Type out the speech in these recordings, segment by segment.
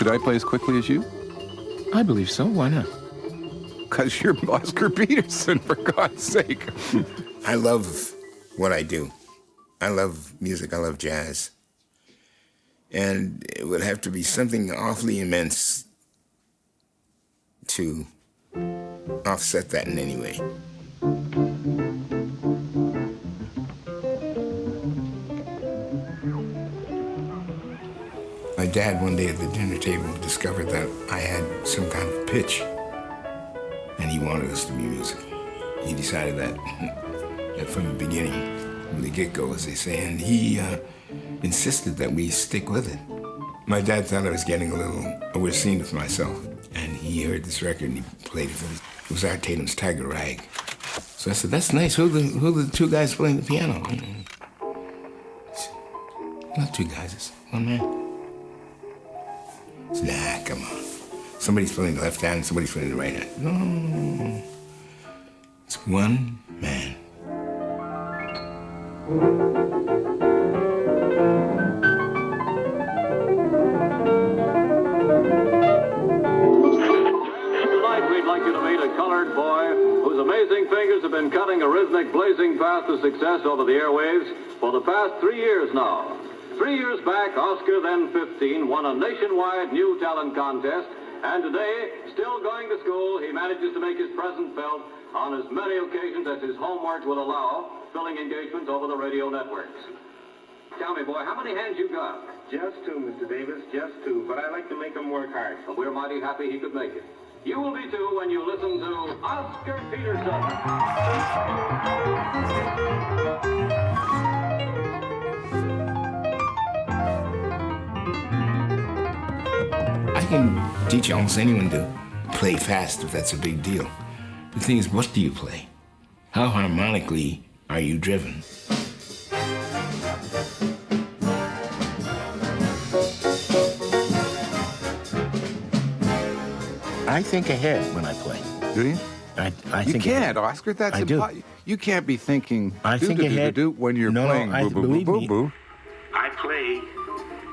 Could I play as quickly as you? I believe so. Why not? Because you're Oscar Peterson, for God's sake. I love what I do. I love music. I love jazz. And it would have to be something awfully immense to offset that in any way. My dad, one day at the dinner table, discovered that I had some kind of pitch, and he wanted us to be musical. He decided that from the beginning, from the get-go, as they say, and he insisted that we stick with it. My dad thought I was getting a little overseen with myself, and he heard this record and he played it for me. It was Art Tatum's Tiger Rag. So I said, "That's nice. Who are the two guys playing the piano?" He said, "Not two guys, it's one man." I said, "Nah, come on. Somebody's playing the left hand and somebody's playing the right hand." No. It's one man. Tonight we'd like you to meet a colored boy whose amazing fingers have been cutting a rhythmic blazing path to success over the airwaves for the past 3 years now. 3 years back, Oscar, then 15, won a nationwide new talent contest, and today, still going to school, he manages to make his presence felt on as many occasions as his homework will allow, filling engagements over the radio networks. Tell me, boy, how many hands you got? Just two, Mr. Davis, just two, but I like to make them work hard. Well, we're mighty happy he could make it. You will be too when you listen to Oscar Peterson. I can teach almost anyone to play fast if that's a big deal. The thing is, what do you play? How harmonically are you driven? I think ahead when I play. Do you? I You think can't, ahead. Oscar. That's I do. You can't be thinking I think ahead when you're No, playing I boo, boo, believe boo, me. boo, boo. I play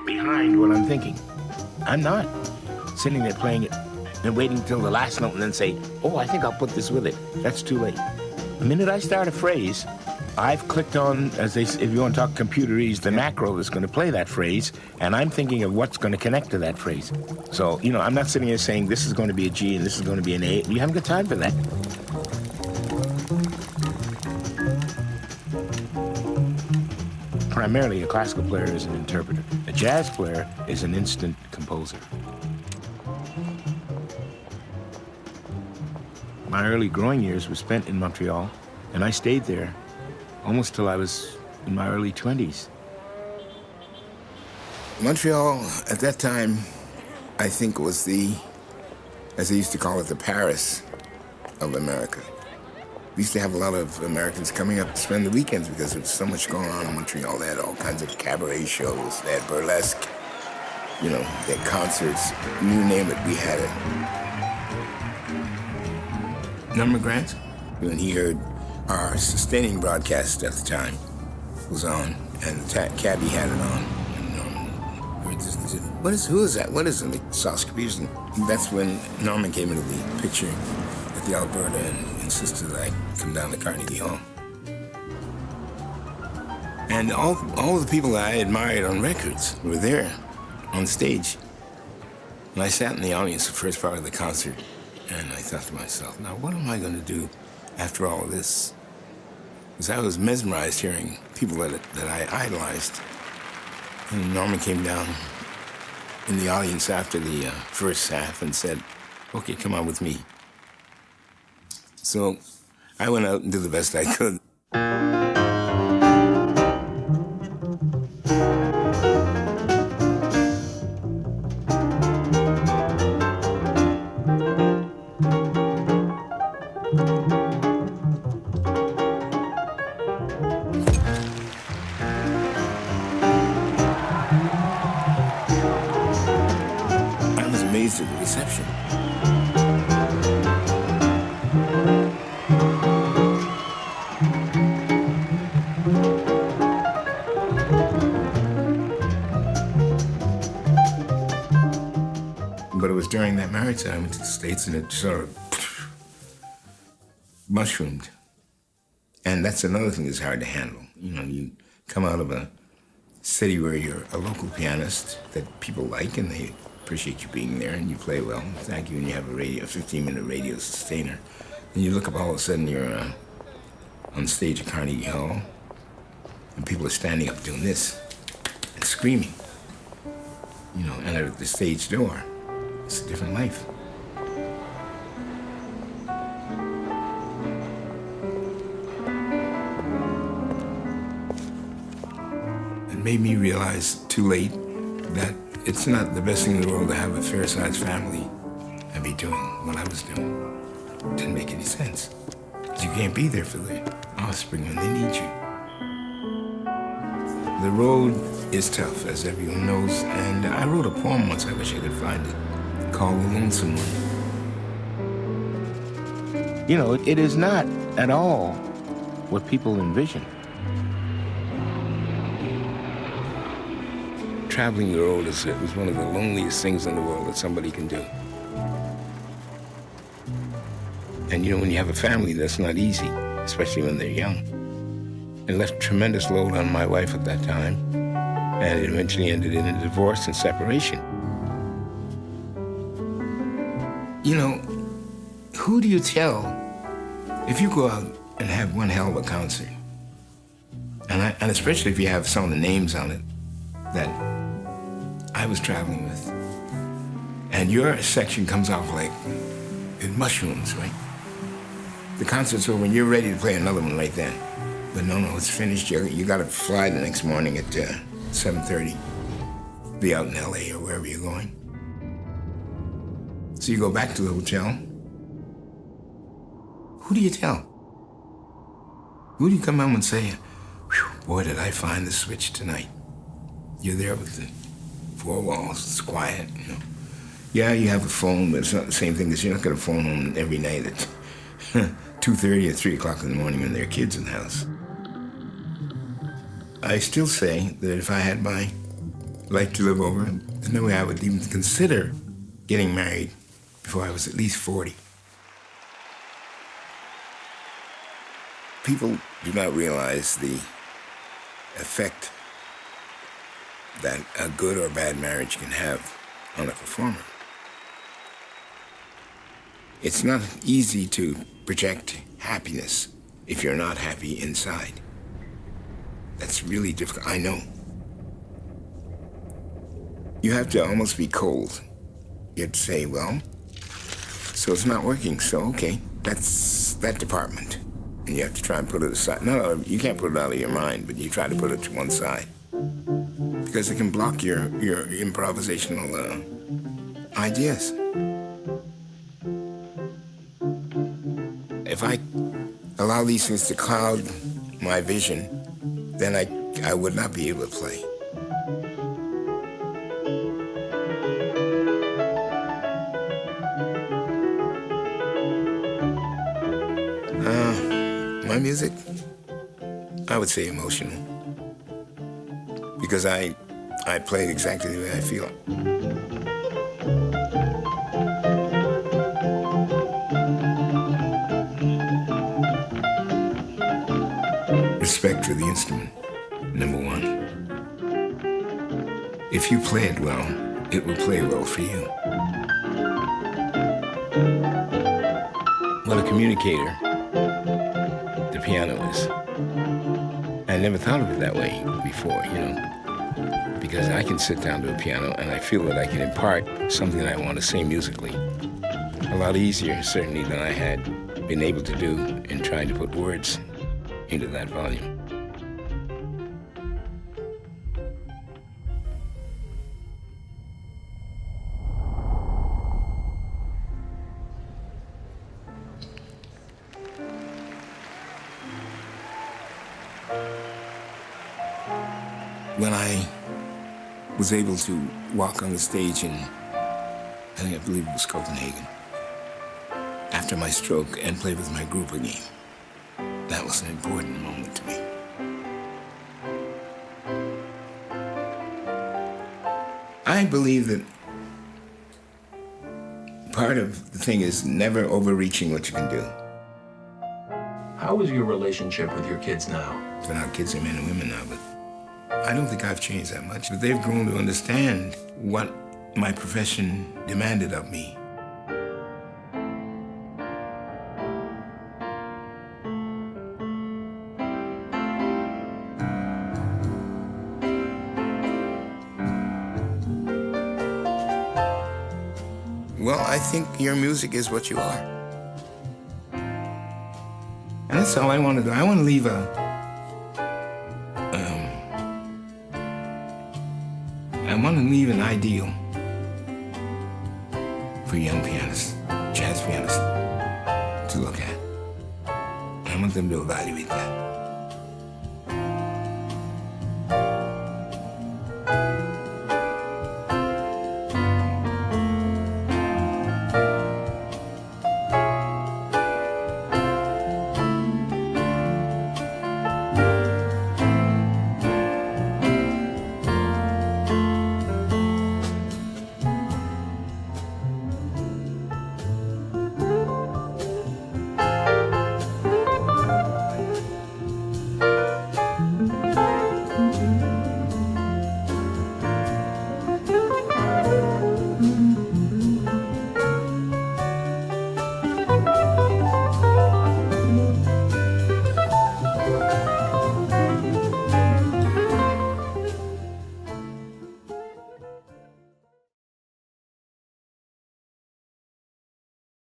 behind what I'm thinking. I'm not sitting there playing it and waiting until the last note and then say, "Oh, I think I'll put this with it." That's too late. The minute I start a phrase, I've clicked on, as they, if you want to talk computerese, the macro that's going to play that phrase, and I'm thinking of what's going to connect to that phrase. So, I'm not sitting here saying this is going to be a G and this is going to be an A. You haven't got time for that. Primarily, a classical player is an interpreter. A jazz player is an instant composer. My early growing years were spent in Montreal, and I stayed there almost till I was in my early 20s. Montreal, at that time, I think was the, as they used to call it, the Paris of America. We used to have a lot of Americans coming up to spend the weekends because there was so much going on in Montreal. They had all kinds of cabaret shows, they had burlesque, they had concerts, you name it, we had it. Norman Grant, when he heard our sustaining broadcast at the time was on, and the cabbie had it on, and Norman heard this and said, who is that? What is it? It's Oscar Peterson. That's when Norman came into the picture at the Alberta and insisted that I come down to Carnegie Hall. And all the people that I admired on records were there on stage. And I sat in the audience the first part of the concert, and I thought to myself, now what am I going to do after all of this? Because I was mesmerized hearing people that I idolized. And Norman came down in the audience after the first half and said, "Okay, come on with me." So I went out and did the best I could. I was amazed at the reception. during that marriage that I went to the States, and it sort of mushroomed. And that's another thing that's hard to handle. You know, you come out of a city where you're a local pianist that people like and they appreciate you being there and you play well. Thank you, and you have a 15-minute radio sustainer. And you look up, all of a sudden you're on stage at Carnegie Hall, and people are standing up doing this and screaming, you know, and at the stage door. It's a different life. It made me realize too late that it's not the best thing in the world to have a fair-sized family and be doing what I was doing. It didn't make any sense. Because you can't be there for the offspring when they need you. The road is tough, as everyone knows, and I wrote a poem once, I wish I could find it, called The Lonesome One. You know, it is not at all what people envision. Traveling the road is one of the loneliest things in the world that somebody can do. And you know, when you have a family, that's not easy, especially when they're young. It left a tremendous load on my wife at that time, and it eventually ended in a divorce and separation. You know, who do you tell if you go out and have one hell of a concert, and especially if you have some of the names on it that I was traveling with, and your section comes off like it mushrooms, right? The concert's over and you're ready to play another one right then. But no, it's finished. You got to fly the next morning at 7:30. Be out in LA or wherever you're going. So you go back to the hotel. Who do you tell? Who do you come home and say, boy, did I find the switch tonight? You're there with the four walls, it's quiet, you know. Yeah, you have a phone, but it's not the same thing because you're not going to phone home every night at 2:30 or 3 o'clock in the morning when there are kids in the house. I still say that if I had my life to live over, there's no way I would even consider getting married before I was at least 40. People do not realize the effect that a good or bad marriage can have on a performer. It's not easy to project happiness if you're not happy inside. That's really difficult, I know. You have to almost be cold. You have to say, well, so it's not working, so okay, that's that department. And you have to try and put it aside. No, you can't put it out of your mind, but you try to put it to one side. Because it can block your improvisational ideas. If I allow these things to cloud my vision, then I would not be able to play. My music, I would say emotional. Because I play it exactly the way I feel. Respect for the instrument, number one. If you play it well, it will play well for you. What a communicator the piano is. I never thought of it that way before, you know, because I can sit down to a piano and I feel that I can impart something that I want to say musically. A lot easier, certainly, than I had been able to do in trying to put words into that volume. When I was able to walk on the stage in, I believe it was Copenhagen, after my stroke and play with my group again, that was an important moment to me. I believe that Part of the thing is never overreaching what you can do. How is your relationship with your kids now? But our kids are men and women now, but I don't think I've changed that much. But they've grown to understand what my profession demanded of me. Well, I think your music is what you are. And that's all I want to do. I want to leave an ideal for young pianists, jazz pianists, to look at. I want them to evaluate that.